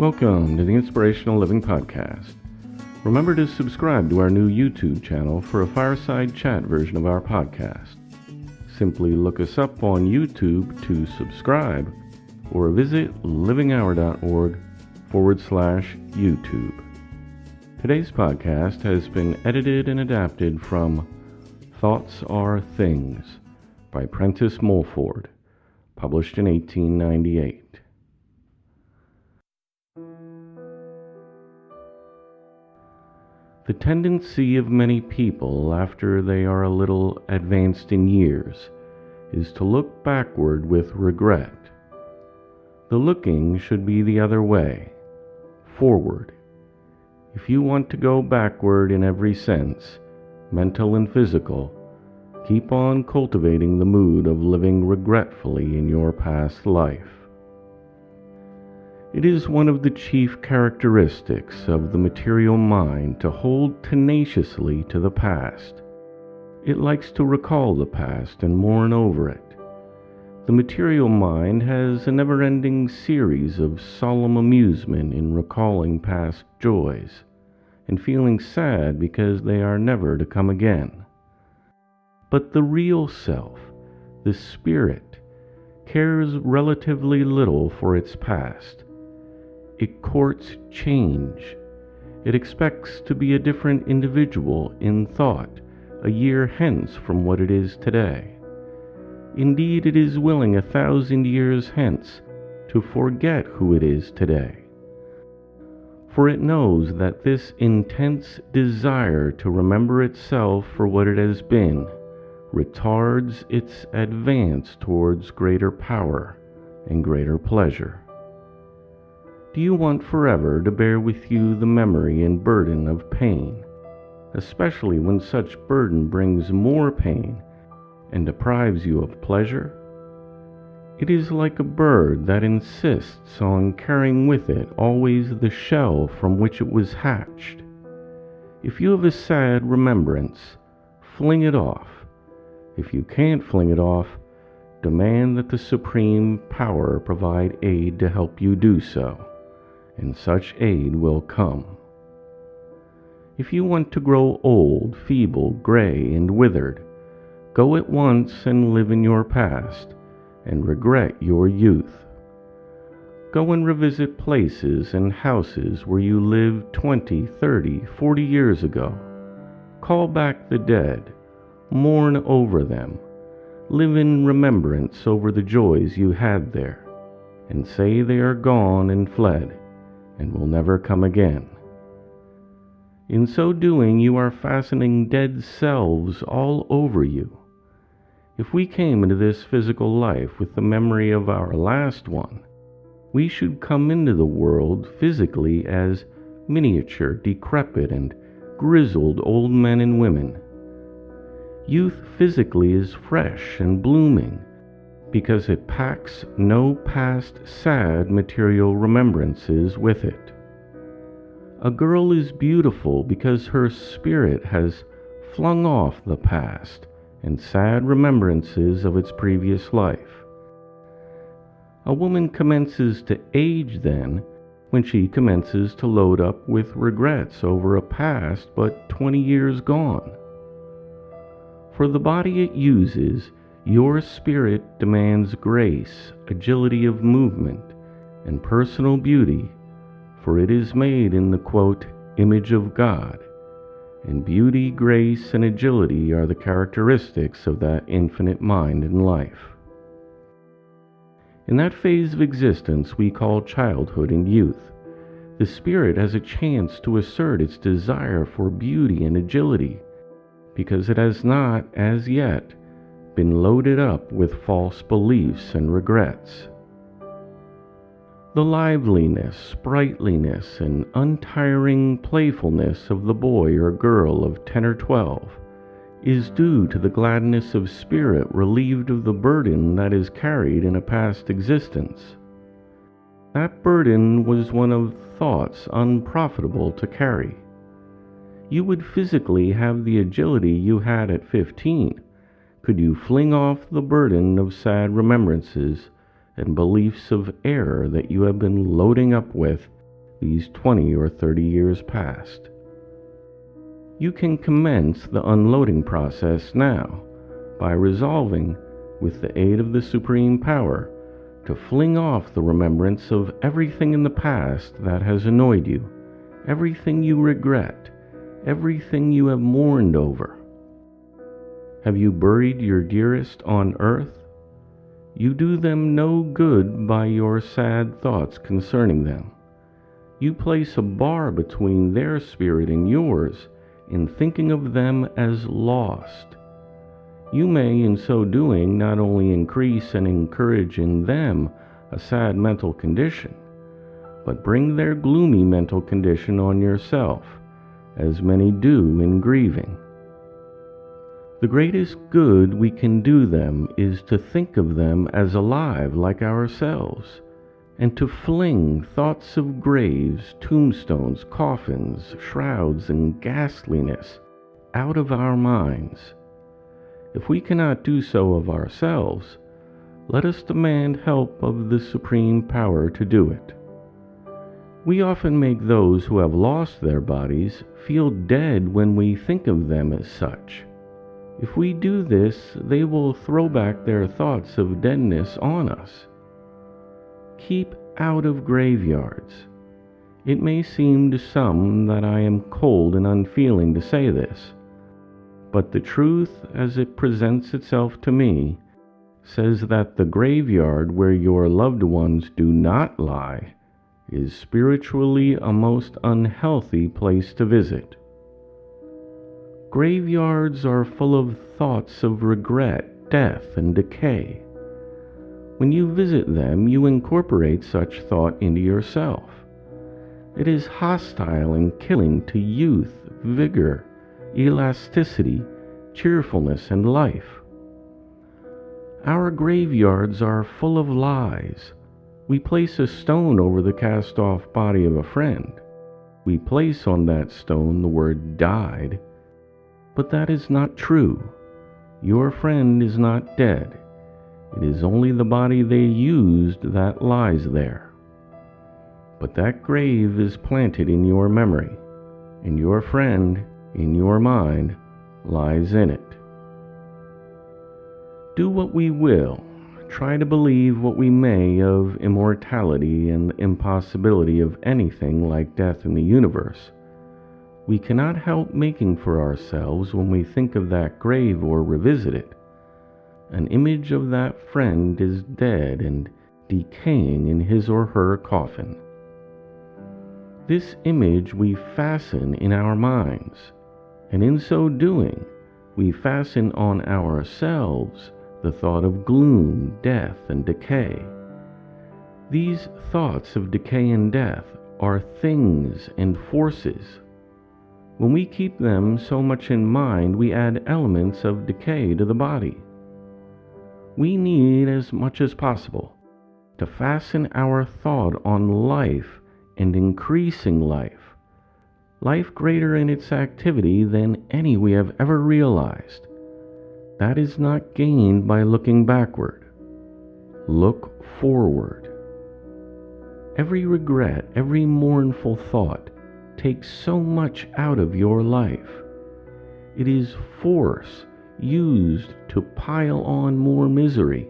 Welcome to the Inspirational Living Podcast. Remember to subscribe to our new YouTube channel for a fireside chat version of our podcast. Simply look us up on YouTube to subscribe or visit livinghour.org/YouTube. Today's podcast has been edited and adapted from Thoughts Are Things by Prentice Mulford, published in 1898. The tendency of many people after they are a little advanced in years is to look backward with regret. The looking should be the other way, forward. If you want to go backward in every sense, mental and physical, keep on cultivating the mood of living regretfully in your past life. It is one of the chief characteristics of the material mind to hold tenaciously to the past. It likes to recall the past and mourn over it. The material mind has a never-ending series of solemn amusement in recalling past joys and feeling sad because they are never to come again. But the real self, the spirit, cares relatively little for its past. It courts change. It expects to be a different individual in thought a year hence from what it is today. Indeed, it is willing 1,000 years hence to forget who it is today. For it knows that this intense desire to remember itself for what it has been retards its advance towards greater power and greater pleasure. Do you want forever to bear with you the memory and burden of pain, especially when such burden brings more pain and deprives you of pleasure? It is like a bird that insists on carrying with it always the shell from which it was hatched. If you have a sad remembrance, fling it off. If you can't fling it off, demand that the Supreme Power provide aid to help you do so, and such aid will come. If you want to grow old, feeble, gray, and withered, go at once and live in your past, and regret your youth. Go and revisit places and houses where you lived 20, 30, 40 years ago. Call back the dead, mourn over them, live in remembrance over the joys you had there, and say they are gone and fled, and will never come again. In so doing, you are fastening dead selves all over you. If we came into this physical life with the memory of our last one, we should come into the world physically as miniature, decrepit, and grizzled old men and women. Youth physically is fresh and blooming because it packs no past sad material remembrances with it. A girl is beautiful because her spirit has flung off the past and sad remembrances of its previous life. A woman commences to age then when she commences to load up with regrets over a past but 20 years gone. For the body it uses, your spirit demands grace, agility of movement, and personal beauty, for it is made in the, quote, image of God, and beauty, grace, and agility are the characteristics of that infinite mind and life. In that phase of existence we call childhood and youth, the spirit has a chance to assert its desire for beauty and agility, because it has not, as yet, been loaded up with false beliefs and regrets. The liveliness, sprightliness, and untiring playfulness of the boy or girl of 10 or 12 is due to the gladness of spirit relieved of the burden that is carried in a past existence. That burden was one of thoughts unprofitable to carry. You would physically have the agility you had at 15, could you fling off the burden of sad remembrances and beliefs of error that you have been loading up with these 20 or 30 years past. You can commence the unloading process now by resolving, with the aid of the Supreme Power, to fling off the remembrance of everything in the past that has annoyed you, everything you regret, everything you have mourned over. Have you buried your dearest on earth? You do them no good by your sad thoughts concerning them. You place a bar between their spirit and yours in thinking of them as lost. You may, in so doing, not only increase and encourage in them a sad mental condition, but bring their gloomy mental condition on yourself, as many do in grieving. The greatest good we can do them is to think of them as alive like ourselves, and to fling thoughts of graves, tombstones, coffins, shrouds, and ghastliness out of our minds. If we cannot do so of ourselves, let us demand help of the Supreme Power to do it. We often make those who have lost their bodies feel dead when we think of them as such. If we do this, they will throw back their thoughts of deadness on us. Keep out of graveyards. It may seem to some that I am cold and unfeeling to say this, but the truth as it presents itself to me says that the graveyard where your loved ones do not lie is spiritually a most unhealthy place to visit. Graveyards are full of thoughts of regret, death, and decay. When you visit them, you incorporate such thought into yourself. It is hostile and killing to youth, vigor, elasticity, cheerfulness, and life. Our graveyards are full of lies. We place a stone over the cast-off body of a friend. We place on that stone the word died. But that is not true. Your friend is not dead. It is only the body they used that lies there. But that grave is planted in your memory, and your friend, in your mind, lies in it. Do what we will, try to believe what we may of immortality and the impossibility of anything like death in the universe. We cannot help making for ourselves, when we think of that grave or revisit it, an image of that friend is dead and decaying in his or her coffin. This image we fasten in our minds, and in so doing, we fasten on ourselves the thought of gloom, death, and decay. These thoughts of decay and death are things and forces. When we keep them so much in mind, we add elements of decay to the body. We need, as much as possible, to fasten our thought on life and increasing life, life greater in its activity than any we have ever realized. That is not gained by looking backward. Look forward. Every regret, every mournful thought takes so much out of your life. It is force used to pile on more misery.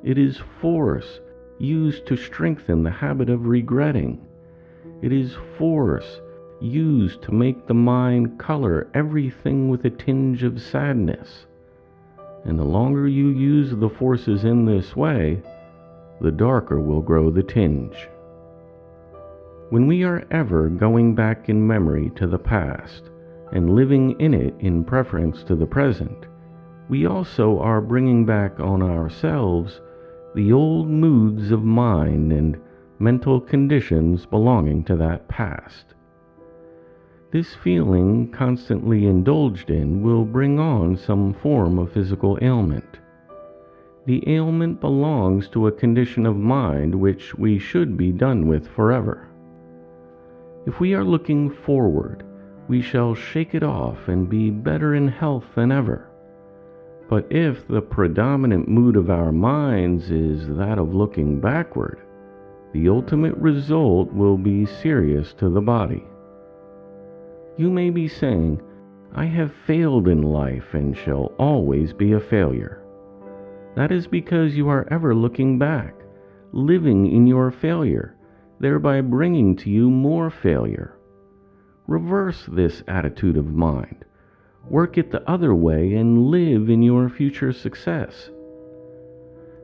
It is force used to strengthen the habit of regretting. It is force used to make the mind color everything with a tinge of sadness. And the longer you use the forces in this way, the darker will grow the tinge. When we are ever going back in memory to the past and living in it in preference to the present, we also are bringing back on ourselves the old moods of mind and mental conditions belonging to that past. This feeling, constantly indulged in, will bring on some form of physical ailment. The ailment belongs to a condition of mind which we should be done with forever. If we are looking forward, we shall shake it off and be better in health than ever. But if the predominant mood of our minds is that of looking backward, the ultimate result will be serious to the body. You may be saying, I have failed in life and shall always be a failure. That is because you are ever looking back, living in your failure, thereby bringing to you more failure. Reverse this attitude of mind. Work it the other way and live in your future success.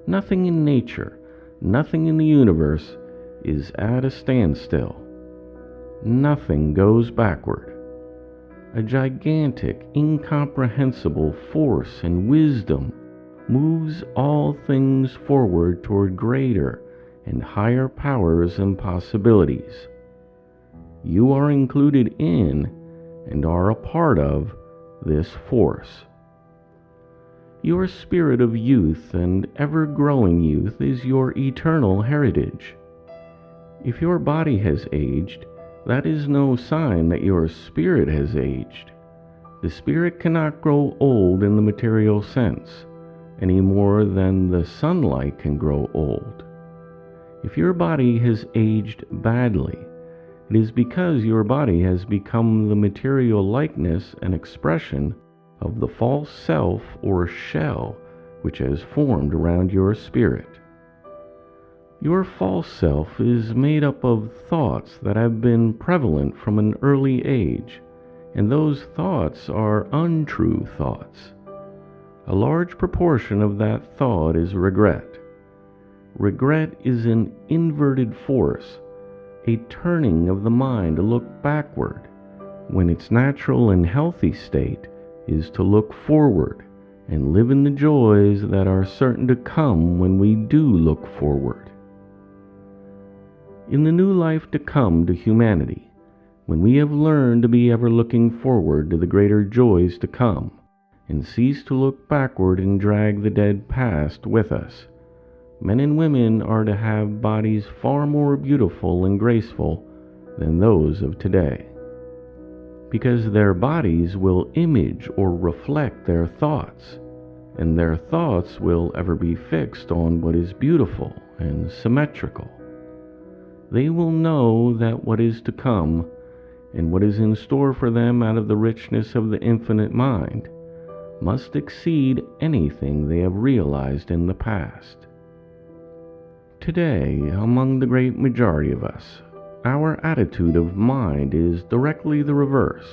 Nothing in nature, nothing in the universe is at a standstill. Nothing goes backward. A gigantic, incomprehensible force and wisdom moves all things forward toward greater and higher powers and possibilities. You are included in and are a part of this force. Your spirit of youth and ever-growing youth is your eternal heritage. If your body has aged, that is no sign that your spirit has aged. The spirit cannot grow old in the material sense, any more than the sunlight can grow old. If your body has aged badly, it is because your body has become the material likeness and expression of the false self or shell which has formed around your spirit. Your false self is made up of thoughts that have been prevalent from an early age, and those thoughts are untrue thoughts. A large proportion of that thought is regret. Regret is an inverted force, a turning of the mind to look backward, when its natural and healthy state is to look forward and live in the joys that are certain to come when we do look forward. In the new life to come to humanity, when we have learned to be ever looking forward to the greater joys to come, and cease to look backward and drag the dead past with us, men and women are to have bodies far more beautiful and graceful than those of today, because their bodies will image or reflect their thoughts, and their thoughts will ever be fixed on what is beautiful and symmetrical. They will know that what is to come, and what is in store for them out of the richness of the infinite mind, must exceed anything they have realized in the past. Today, among the great majority of us, our attitude of mind is directly the reverse.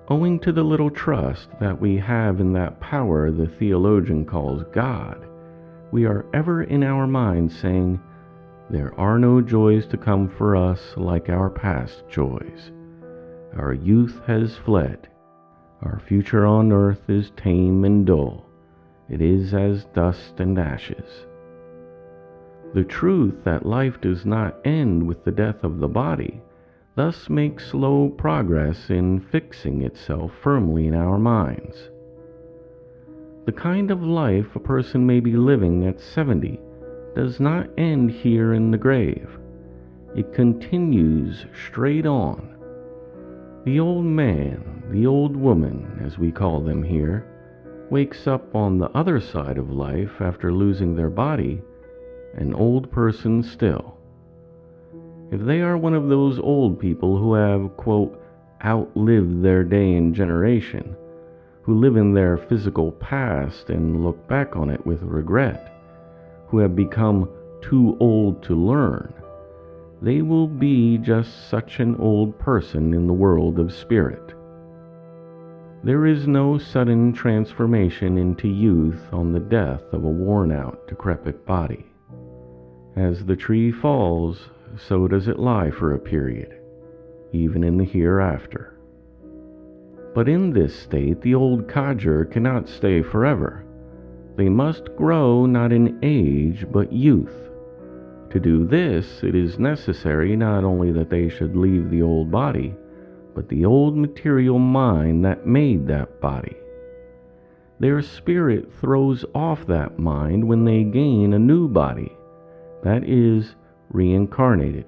Owing to the little trust that we have in that power the theologian calls God, we are ever in our minds saying, there are no joys to come for us like our past joys. Our youth has fled. Our future on earth is tame and dull. It is as dust and ashes. The truth that life does not end with the death of the body thus makes slow progress in fixing itself firmly in our minds. The kind of life a person may be living at 70 does not end here in the grave. It continues straight on. The old man, the old woman, as we call them here, wakes up on the other side of life after losing their body, an old person still. If they are one of those old people who have, quote, outlived their day and generation, who live in their physical past and look back on it with regret, who have become too old to learn, they will be just such an old person in the world of spirit. There is no sudden transformation into youth on the death of a worn-out, decrepit body. As the tree falls, so does it lie for a period, even in the hereafter. But in this state, the old codger cannot stay forever. They must grow not in age, but youth. To do this, it is necessary not only that they should leave the old body, but the old material mind that made that body. Their spirit throws off that mind when they gain a new body, that is, reincarnated,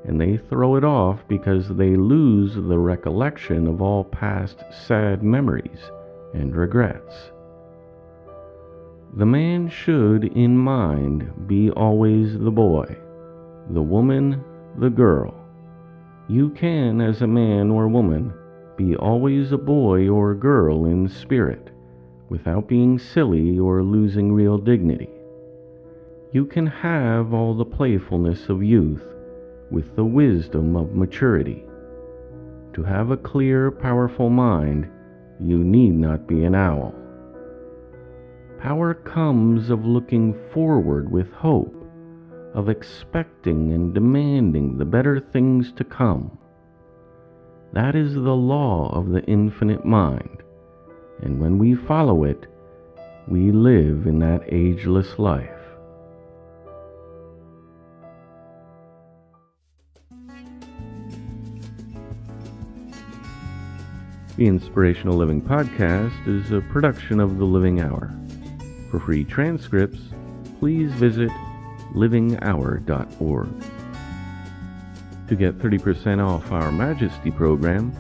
and they throw it off because they lose the recollection of all past sad memories and regrets. The man should, in mind, be always the boy, the woman, the girl. You can, as a man or woman, be always a boy or girl in spirit, without being silly or losing real dignity. You can have all the playfulness of youth with the wisdom of maturity. To have a clear, powerful mind, you need not be an owl. Power comes of looking forward with hope, of expecting and demanding the better things to come. That is the law of the infinite mind, and when we follow it, we live in that ageless life. The Inspirational Living Podcast is a production of The Living Hour. For free transcripts, please visit livinghour.org. To get 30% off our Majesty program,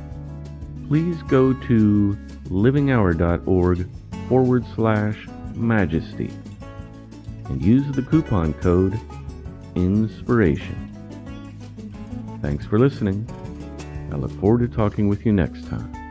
please go to livinghour.org/Majesty and use the coupon code INSPIRATION. Thanks for listening. I look forward to talking with you next time.